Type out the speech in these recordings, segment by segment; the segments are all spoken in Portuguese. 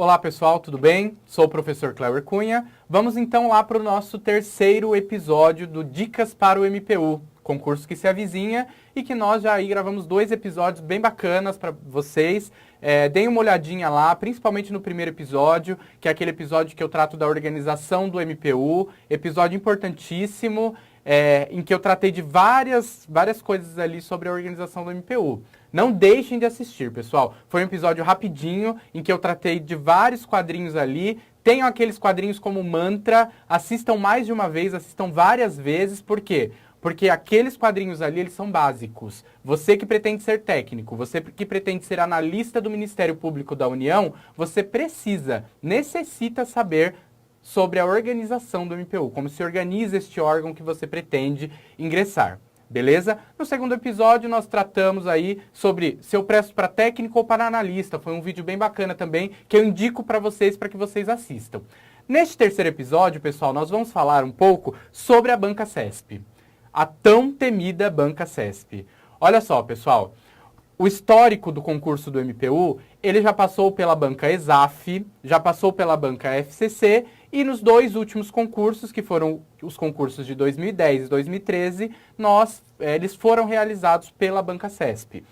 Olá pessoal, tudo bem? Sou o professor Cléber Cunha. Vamos então lá para o nosso terceiro episódio do Dicas para o MPU, concurso que se avizinha e que nós já aí gravamos 2 episódios bem bacanas para vocês. Deem uma olhadinha lá, principalmente no primeiro episódio, que é aquele episódio que eu trato da organização do MPU, episódio importantíssimo, em que eu tratei de várias coisas ali sobre a organização do MPU. Não deixem de assistir, pessoal. Foi um episódio rapidinho, em que eu tratei de vários quadrinhos ali. Tenham aqueles quadrinhos como mantra, assistam mais de uma vez, assistam várias vezes. Por quê? Porque aqueles quadrinhos ali, eles são básicos. Você que pretende ser técnico, você que pretende ser analista do Ministério Público da União, você necessita saber sobre a organização do MPU, como se organiza este órgão que você pretende ingressar. Beleza? No segundo episódio, nós tratamos aí sobre se eu presto para técnico ou para analista. Foi um vídeo bem bacana também, que eu indico para vocês vocês assistam. Neste terceiro episódio, pessoal, nós vamos falar um pouco sobre a Banca CESP. A tão temida Banca CESP. Olha só, pessoal, o histórico do concurso do MPU, ele já passou pela Banca ESAF, já passou pela Banca FCC, e nos 2 últimos concursos, que foram os concursos de 2010 e 2013, eles foram realizados pela Banca CESP.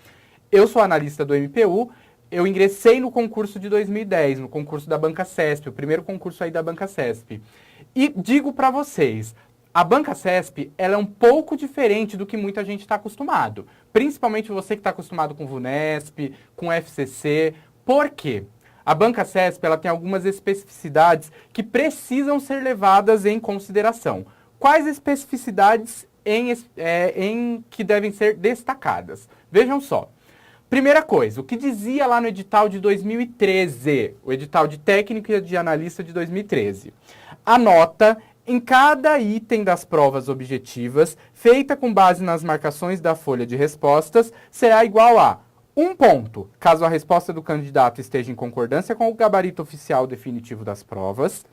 Eu sou analista do MPU, eu ingressei no concurso de 2010, no concurso da Banca CESP, o primeiro concurso aí da Banca CESP. E digo para vocês, a Banca CESP ela é um pouco diferente do que muita gente está acostumado. Principalmente você que está acostumado com VUNESP, com FCC. Por quê? A Banca CESP ela tem algumas especificidades que precisam ser levadas em consideração. Quais especificidades que devem ser destacadas? Vejam só. Primeira coisa, o que dizia lá no edital de 2013, o edital de técnico e de analista de 2013. A nota em cada item das provas objetivas, feita com base nas marcações da folha de respostas, será igual a 1 ponto, caso a resposta do candidato esteja em concordância com o gabarito oficial definitivo das provas.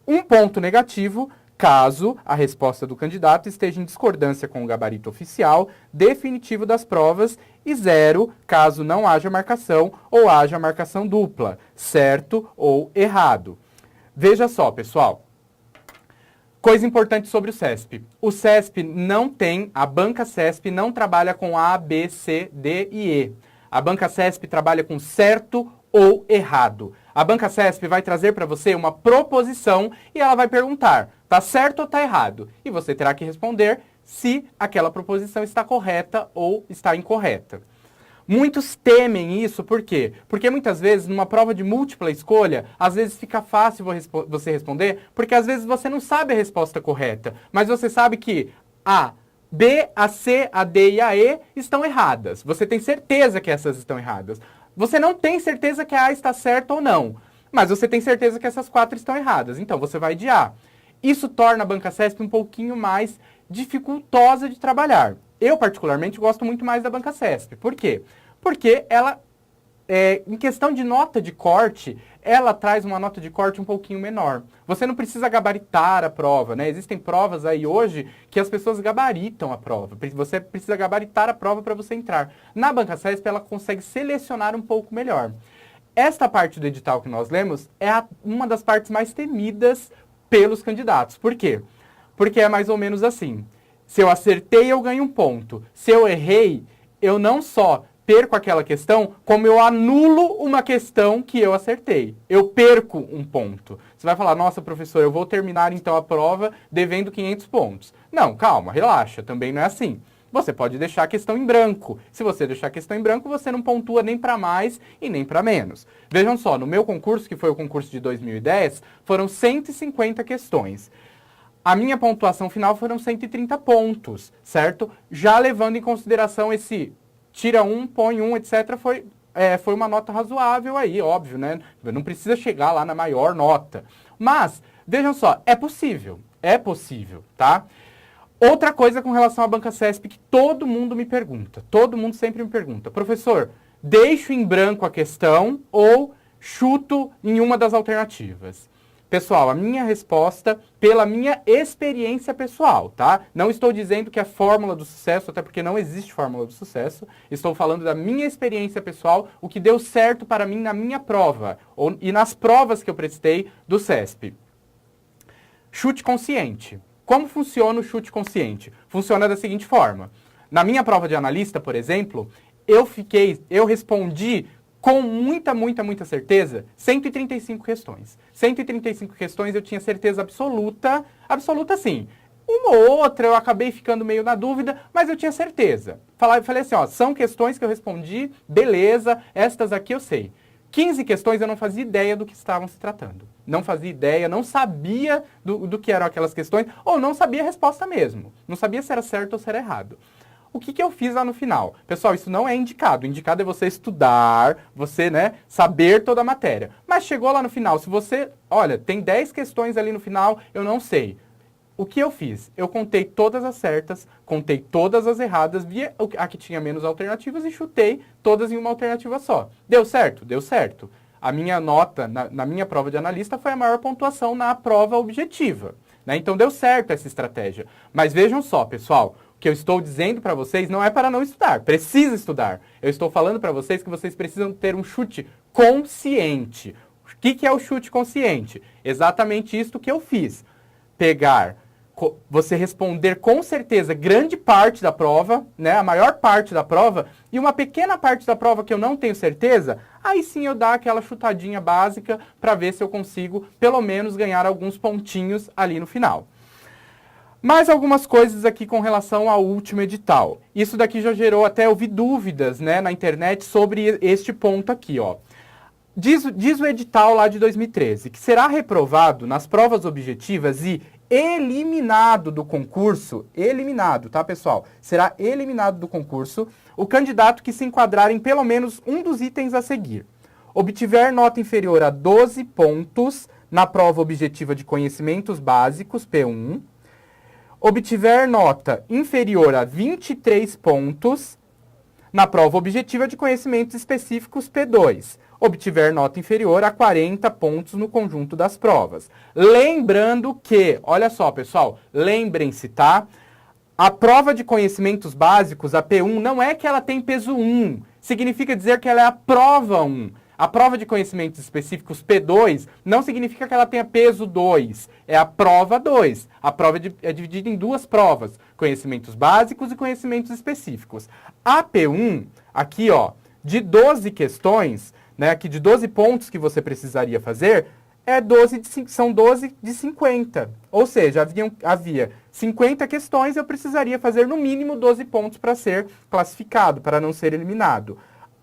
1 ponto negativo, caso a resposta do candidato esteja em discordância com o gabarito oficial definitivo das provas. E 0, caso não haja marcação ou haja marcação dupla, certo ou errado. Veja só, pessoal. Coisa importante sobre o CESP. O CESP a Banca CESP não trabalha com A, B, C, D e E. A Banca CESP trabalha com certo ou errado. A Banca CESP vai trazer para você uma proposição e ela vai perguntar, tá certo ou tá errado? E você terá que responder se aquela proposição está correta ou está incorreta. Muitos temem isso, por quê? Porque muitas vezes, numa prova de múltipla escolha, às vezes fica fácil você responder, porque às vezes você não sabe a resposta correta, mas você sabe que a B, a C, a D e a E estão erradas. Você tem certeza que essas estão erradas. Você não tem certeza que a A está certa ou não, mas você tem certeza que essas 4 estão erradas, então você vai de A. Isso torna a Banca CESP um pouquinho mais dificultosa de trabalhar. Eu, particularmente, gosto muito mais da Banca CESP. Por quê? Porque ela, em questão de nota de corte, ela traz uma nota de corte um pouquinho menor. Você não precisa gabaritar a prova, né? Existem provas aí hoje que as pessoas gabaritam a prova. Você precisa gabaritar a prova para você entrar. Na Banca CESP, ela consegue selecionar um pouco melhor. Esta parte do edital que nós lemos é uma das partes mais temidas pelos candidatos. Por quê? Porque é mais ou menos assim. Se eu acertei, eu ganho 1 ponto. Se eu errei, eu não só perco aquela questão, como eu anulo uma questão que eu acertei. Eu perco 1 ponto. Você vai falar, nossa, professor, eu vou terminar então a prova devendo 500 pontos. Não, calma, relaxa, também não é assim. Você pode deixar a questão em branco. Se você deixar a questão em branco, você não pontua nem para mais e nem para menos. Vejam só, no meu concurso, que foi o concurso de 2010, foram 150 questões. A minha pontuação final foram 130 pontos, certo? Já levando em consideração esse tira 1, põe 1, etc., foi uma nota razoável aí, óbvio, né? Não precisa chegar lá na maior nota. Mas, vejam só, é possível, tá? Outra coisa com relação à Banca CESP que todo mundo sempre me pergunta, professor, deixo em branco a questão ou chuto em uma das alternativas? Pessoal, a minha resposta pela minha experiência pessoal, tá? Não estou dizendo que é fórmula do sucesso, até porque não existe fórmula do sucesso. Estou falando da minha experiência pessoal, o que deu certo para mim na minha prova e nas provas que eu prestei do CESP. Chute consciente. Como funciona o chute consciente? Funciona da seguinte forma. Na minha prova de analista, por exemplo, eu respondi com muita certeza 135 questões. 135 questões eu tinha certeza absoluta sim. Uma ou outra eu acabei ficando meio na dúvida, mas eu tinha certeza. Falei assim, ó, são questões que eu respondi, beleza, estas aqui eu sei. 15 questões eu não fazia ideia do que estavam se tratando. Não fazia ideia, não sabia do que eram aquelas questões, ou não sabia a resposta mesmo. Não sabia se era certo ou se era errado. O que eu fiz lá no final? Pessoal, isso não é indicado. O indicado é você estudar, você, saber toda a matéria. Mas chegou lá no final, se você, olha, tem 10 questões ali no final, eu não sei. O que eu fiz? Eu contei todas as certas, contei todas as erradas, vi a que tinha menos alternativas e chutei todas em uma alternativa só. Deu certo? Deu certo. A minha nota na minha prova de analista foi a maior pontuação na prova objetiva. Então deu certo essa estratégia. Mas vejam só, pessoal, o que eu estou dizendo para vocês não é para não estudar. Precisa estudar. Eu estou falando para vocês que vocês precisam ter um chute consciente. O que é o chute consciente? Exatamente isso que eu fiz. Você responder com certeza grande parte da prova, a maior parte da prova, e uma pequena parte da prova que eu não tenho certeza, aí sim eu dar aquela chutadinha básica para ver se eu consigo pelo menos ganhar alguns pontinhos ali no final. Mais algumas coisas aqui com relação ao último edital. Isso daqui já gerou até, eu vi dúvidas na internet sobre este ponto aqui, ó. Diz o edital lá de 2013 que será reprovado nas provas objetivas e eliminado do concurso, eliminado, tá, pessoal? Será eliminado do concurso o candidato que se enquadrar em pelo menos um dos itens a seguir. Obtiver nota inferior a 12 pontos na prova objetiva de conhecimentos básicos, P1. Obtiver nota inferior a 23 pontos na prova objetiva de conhecimentos específicos, P2. Obtiver nota inferior a 40 pontos no conjunto das provas. Lembrando que, olha só, pessoal, lembrem-se, tá? A prova de conhecimentos básicos, a P1, não é que ela tem peso 1. Significa dizer que ela é a prova 1. A prova de conhecimentos específicos, P2, não significa que ela tenha peso 2. É a prova 2. A prova é dividida em duas provas, conhecimentos básicos e conhecimentos específicos. A P1, aqui, ó, de 12 questões, aqui de 12 pontos que você precisaria fazer, são 12 de 50. Ou seja, havia 50 questões, eu precisaria fazer no mínimo 12 pontos para ser classificado, para não ser eliminado.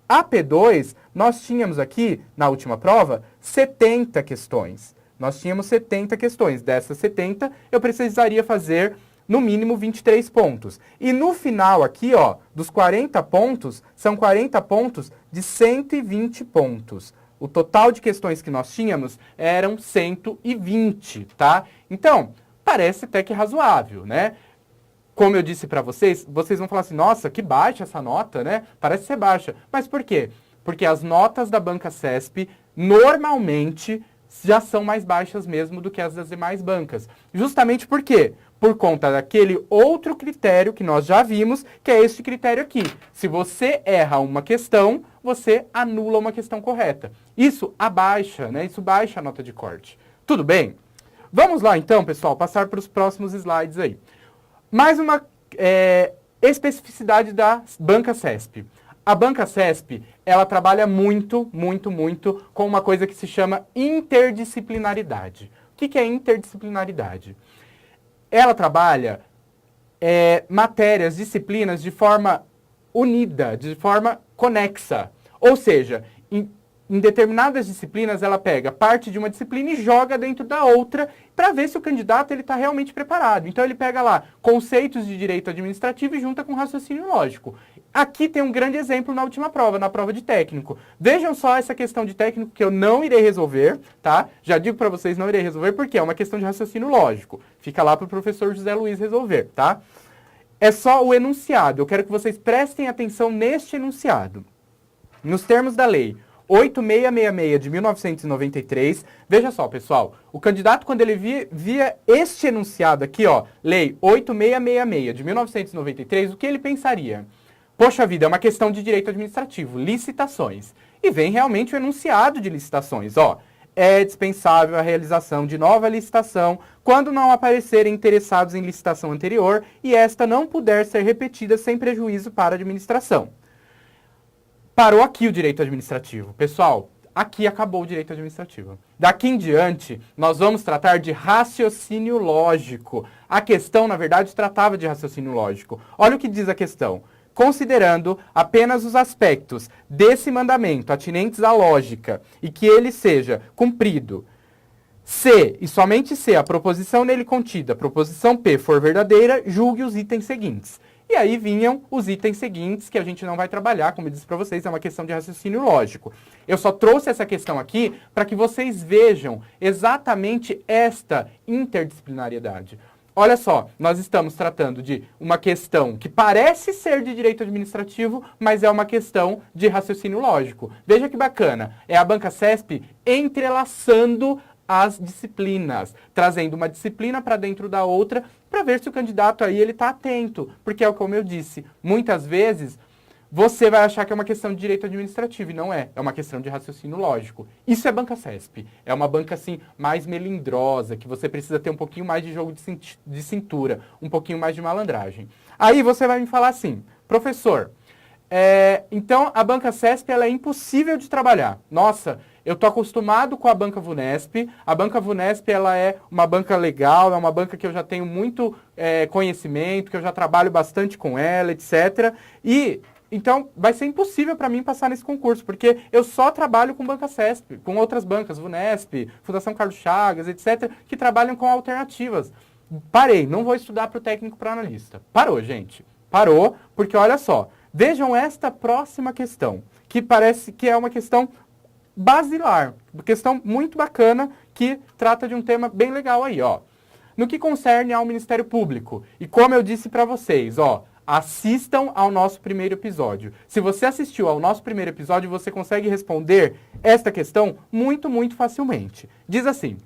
A P2, nós tínhamos aqui, na última prova, 70 questões. Nós tínhamos 70 questões. Dessas 70, eu precisaria fazer no mínimo 23 pontos. E no final aqui, ó, dos 40 pontos, são 40 pontos de 120 pontos. O total de questões que nós tínhamos eram 120, tá? Então, parece até que razoável, né? Como eu disse para vocês, vocês vão falar assim, nossa, que baixa essa nota, né? Parece ser baixa. Mas por quê? Porque as notas da banca CESP, normalmente, já são mais baixas mesmo do que as das demais bancas. Justamente por quê? Por conta daquele outro critério que nós já vimos, que é este critério aqui. Se você erra uma questão, você anula uma questão correta. Isso abaixa, né? Isso baixa a nota de corte. Tudo bem? Vamos lá, então, pessoal, passar para os próximos slides aí. Mais uma especificidade da banca CESP. A banca CESP, ela trabalha muito com uma coisa que se chama interdisciplinaridade. O que é interdisciplinaridade? Ela trabalha matérias, disciplinas de forma unida, de forma conexa. Ou seja, em determinadas disciplinas, ela pega parte de uma disciplina e joga dentro da outra para ver se o candidato está realmente preparado. Então, ele pega lá conceitos de direito administrativo e junta com raciocínio lógico. Aqui tem um grande exemplo na última prova, na prova de técnico. Vejam só essa questão de técnico que eu não irei resolver, tá? Já digo para vocês, não irei resolver porque é uma questão de raciocínio lógico. Fica lá para o professor José Luiz resolver, tá? É só o enunciado. Eu quero que vocês prestem atenção neste enunciado. Nos termos da lei, 8666 de 1993. Veja só, pessoal, o candidato, quando ele via este enunciado aqui, ó, Lei 8666 de 1993, o que ele pensaria? Poxa vida, é uma questão de direito administrativo, licitações. E vem realmente o enunciado de licitações, ó. É dispensável a realização de nova licitação quando não aparecerem interessados em licitação anterior e esta não puder ser repetida sem prejuízo para a administração. Parou aqui o direito administrativo. Pessoal, aqui acabou o direito administrativo. Daqui em diante, nós vamos tratar de raciocínio lógico. A questão, na verdade, tratava de raciocínio lógico. Olha o que diz a questão. Considerando apenas os aspectos desse mandamento atinentes à lógica e que ele seja cumprido, se, e somente se, a proposição nele contida, proposição P, for verdadeira, julgue os itens seguintes. E aí vinham os itens seguintes, que a gente não vai trabalhar, como eu disse para vocês, é uma questão de raciocínio lógico. Eu só trouxe essa questão aqui para que vocês vejam exatamente esta interdisciplinariedade. Olha só, nós estamos tratando de uma questão que parece ser de direito administrativo, mas é uma questão de raciocínio lógico. Veja que bacana, é a banca CESP entrelaçando as disciplinas, trazendo uma disciplina para dentro da outra, para ver se o candidato aí ele está atento, porque é como eu disse, muitas vezes você vai achar que é uma questão de direito administrativo, e não é. É uma questão de raciocínio lógico. Isso é banca CESP. É uma banca, assim, mais melindrosa, que você precisa ter um pouquinho mais de jogo de cintura, um pouquinho mais de malandragem. Aí você vai me falar assim, professor, então a banca CESP ela é impossível de trabalhar. Nossa, eu estou acostumado com a banca VUNESP. A banca VUNESP ela é uma banca legal, é uma banca que eu já tenho muito conhecimento, que eu já trabalho bastante com ela, etc. Então, vai ser impossível para mim passar nesse concurso, porque eu só trabalho com banca CESP, com outras bancas, VUNESP, Fundação Carlos Chagas, etc., que trabalham com alternativas. Parei, não vou estudar para o técnico para analista. Parou, gente. Parou, porque olha só, vejam esta próxima questão, que parece que é uma questão basilar, uma questão muito bacana, que trata de um tema bem legal aí, ó. No que concerne ao Ministério Público, e como eu disse para vocês, ó, assistam ao nosso primeiro episódio. Se você assistiu ao nosso primeiro episódio, você consegue responder esta questão muito, muito facilmente. Diz assim,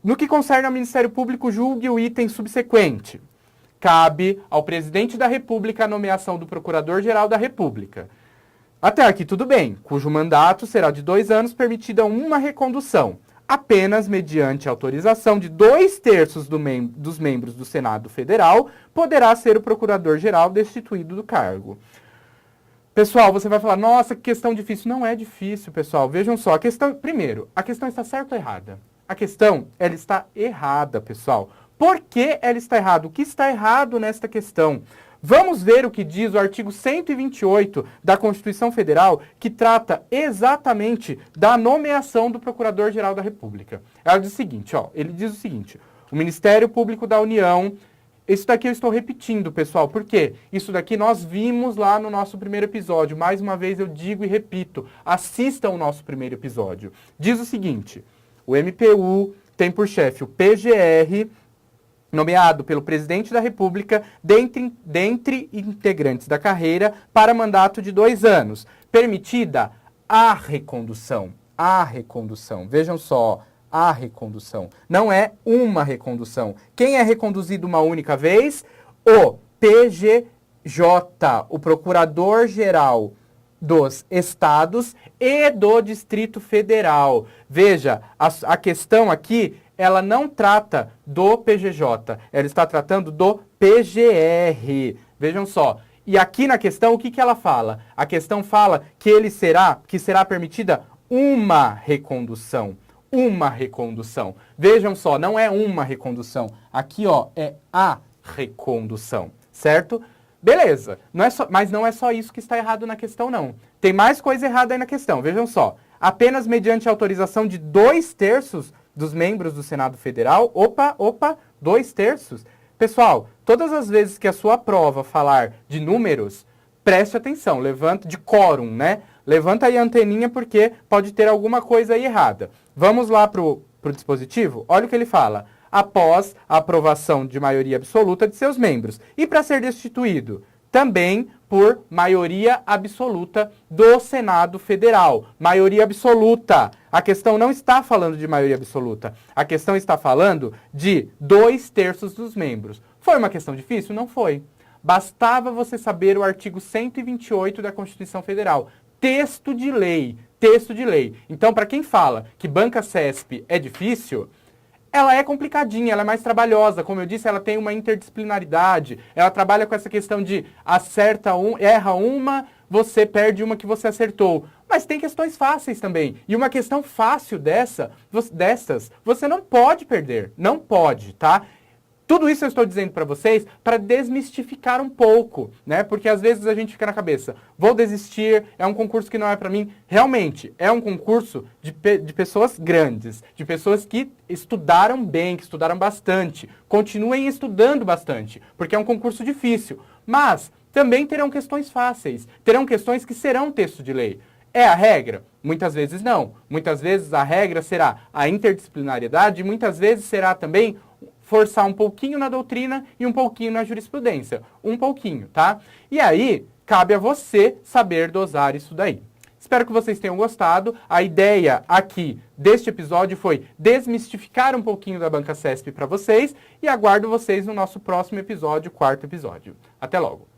no que concerne ao Ministério Público, julgue o item subsequente. Cabe ao Presidente da República a nomeação do Procurador-Geral da República. Até aqui tudo bem, cujo mandato será de 2 anos, permitida uma recondução, apenas mediante autorização de 2/3 dos membros do Senado Federal, poderá ser o Procurador-Geral destituído do cargo. Pessoal, você vai falar, nossa, que questão difícil. Não é difícil, pessoal. Vejam só, primeiro, a questão está certa ou errada? A questão, ela está errada, pessoal. Por que ela está errada? O que está errado nesta questão? Vamos ver o que diz o artigo 128 da Constituição Federal, que trata exatamente da nomeação do Procurador-Geral da República. Ela diz o seguinte, ó, ele diz o seguinte, o Ministério Público da União, isso daqui eu estou repetindo, pessoal, por quê? Isso daqui nós vimos lá no nosso primeiro episódio, mais uma vez eu digo e repito, assistam o nosso primeiro episódio. Diz o seguinte, o MPU tem por chefe o PGR, nomeado pelo Presidente da República, dentre integrantes da carreira, para mandato de 2 anos. Permitida a recondução. A recondução. Vejam só, a recondução. Não é uma recondução. Quem é reconduzido uma única vez? O PGJ, o Procurador-Geral dos Estados e do Distrito Federal. Veja, a questão aqui ela não trata do PGJ, ela está tratando do PGR. Vejam só. E aqui na questão, o que ela fala? A questão fala que será permitida uma recondução. Uma recondução. Vejam só, não é uma recondução. Aqui, ó, é a recondução, certo? Beleza, mas não é só isso que está errado na questão, não. Tem mais coisa errada aí na questão, vejam só. Apenas mediante autorização de 2/3 dos membros do Senado Federal. Opa, 2/3. Pessoal, todas as vezes que a sua prova falar de números, preste atenção, levanta de quórum, né? Levanta aí a anteninha porque pode ter alguma coisa aí errada. Vamos lá pro dispositivo? Olha o que ele fala. Após a aprovação de maioria absoluta de seus membros. E para ser destituído? também por maioria absoluta do Senado Federal. Maioria absoluta. A questão não está falando de maioria absoluta. A questão está falando de 2/3 dos membros. Foi uma questão difícil? Não foi. Bastava você saber o artigo 128 da Constituição Federal. Texto de lei. Texto de lei. Então, para quem fala que banca CESP é difícil, ela é complicadinha, ela é mais trabalhosa. Como eu disse, ela tem uma interdisciplinaridade. Ela trabalha com essa questão de erra uma, você perde uma que você acertou. Mas tem questões fáceis também. E uma questão fácil dessas, você não pode perder. Não pode, tá? Tudo isso eu estou dizendo para vocês para desmistificar um pouco, né? Porque às vezes a gente fica na cabeça, vou desistir, é um concurso que não é para mim. Realmente, é um concurso de pessoas grandes, de pessoas que estudaram bem, que estudaram bastante. Continuem estudando bastante, porque é um concurso difícil. Mas também terão questões fáceis, terão questões que serão texto de lei. É a regra? Muitas vezes não. Muitas vezes a regra será a interdisciplinariedade, muitas vezes será também forçar um pouquinho na doutrina e um pouquinho na jurisprudência. Um pouquinho, tá? E aí, cabe a você saber dosar isso daí. Espero que vocês tenham gostado. A ideia aqui deste episódio foi desmistificar um pouquinho da banca CESP para vocês e aguardo vocês no nosso próximo episódio, 4º episódio. Até logo!